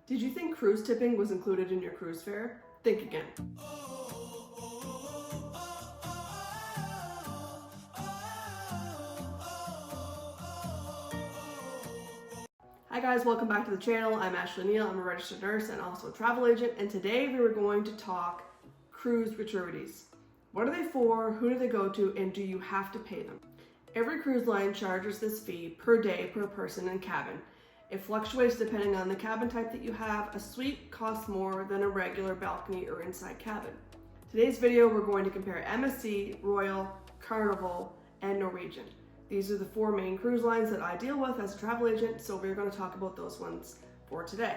Did you think cruise tipping was included in your cruise fare? Think again. Hi guys, welcome back to the channel. I'm Ashley Neal. I'm a registered nurse and also a travel agent, and today we were going to talk cruise gratuities. What are they for? Who do they go to? And do you have to pay them? Every cruise line charges this fee per day per person and cabin. It fluctuates depending on the cabin type that you have. A suite costs more than a regular balcony or inside cabin. Today's video, we're going to compare MSC, Royal, Carnival, and Norwegian. These are the four main cruise lines that I deal with as a travel agent, so we're going to talk about those ones for today.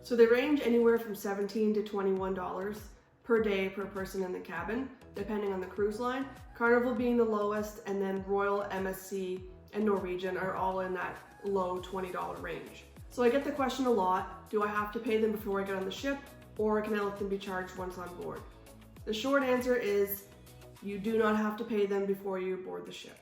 So they range anywhere from $17 to $21 per day per person in the cabin, depending on the cruise line. Carnival being the lowest, and then Royal, MSC, and Norwegian are all in that low $20 range. So I get the question a lot, do I have to pay them before I get on the ship, or can I let them be charged once on board? The short answer is you do not have to pay them before you board the ship.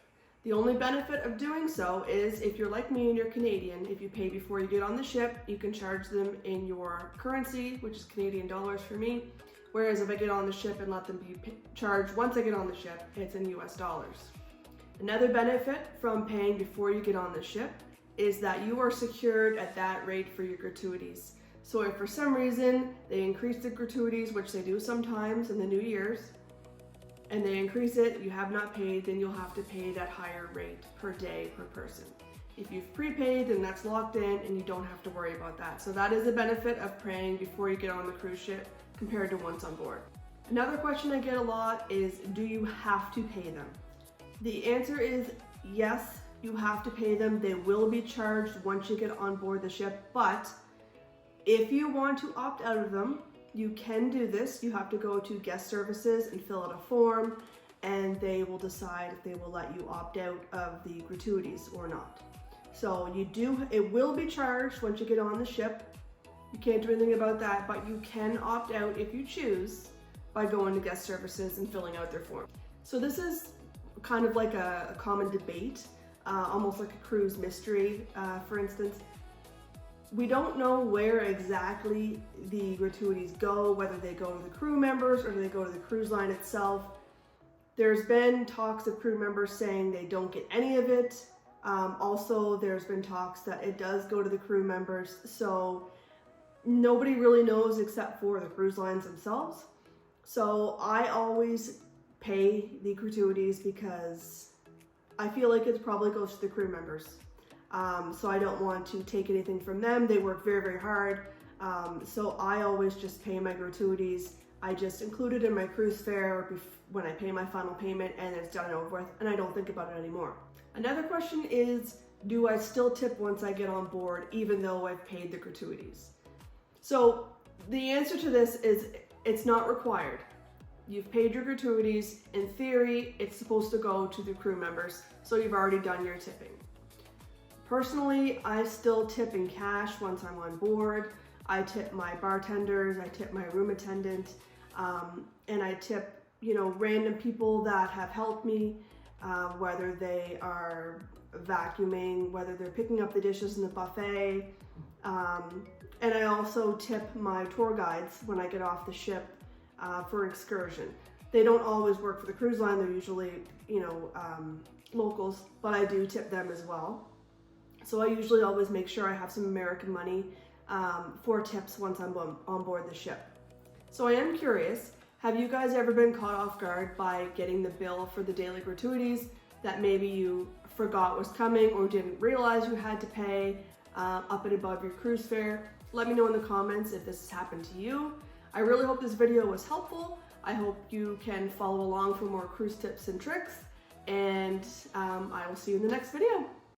The only benefit of doing so is if you're like me and you're Canadian, if you pay before you get on the ship, you can charge them in your currency, which is Canadian dollars for me. Whereas if I get on the ship and let them be charged once I get on the ship, it's in US dollars. Another benefit from paying before you get on the ship is that you are secured at that rate for your gratuities. So if for some reason they increase the gratuities, which they do sometimes in the New Year's, and they increase it, you have not paid, then you'll have to pay that higher rate per day per person. If you've prepaid, then that's locked in and you don't have to worry about that. So that is a benefit of paying before you get on the cruise ship compared to once on board. Another question I get a lot is, do you have to pay them? The answer is yes, you have to pay them. They will be charged once you get on board the ship, but if you want to opt out of them, you can do this. You have to go to guest services and fill out a form, and they will decide if they will let you opt out of the gratuities or not. So it will be charged once you get on the ship. You can't do anything about that, but you can opt out if you choose by going to guest services and filling out their form. So this is kind of like a common debate, almost like a cruise mystery, for instance. We don't know where exactly the gratuities go, whether they go to the crew members or they go to the cruise line itself. There's been talks of crew members saying they don't get any of it. Also, there's been talks that it does go to the crew members. So nobody really knows except for the cruise lines themselves. So I always pay the gratuities because I feel like it probably goes to the crew members. So I don't want to take anything from them. They work very, very hard. So I always just pay my gratuities. I just include it in my cruise fare when I pay my final payment, and it's done and over with, and I don't think about it anymore. Another question is, do I still tip once I get on board, even though I've paid the gratuities? So the answer to this is it's not required. You've paid your gratuities. In theory, it's supposed to go to the crew members, so you've already done your tipping. Personally, I still tip in cash once I'm on board. I tip my bartenders, I tip my room attendant, and I tip, random people that have helped me, whether they are vacuuming, whether they're picking up the dishes in the buffet, and I also tip my tour guides when I get off the ship for excursion. They don't always work for the cruise line, they're usually, locals, but I do tip them as well. So I usually always make sure I have some American money for tips once I'm on board the ship. So I am curious, have you guys ever been caught off guard by getting the bill for the daily gratuities that maybe you forgot was coming or didn't realize you had to pay up and above your cruise fare? Let me know in the comments if this has happened to you. I really hope this video was helpful. I hope you can follow along for more cruise tips and tricks, and I will see you in the next video.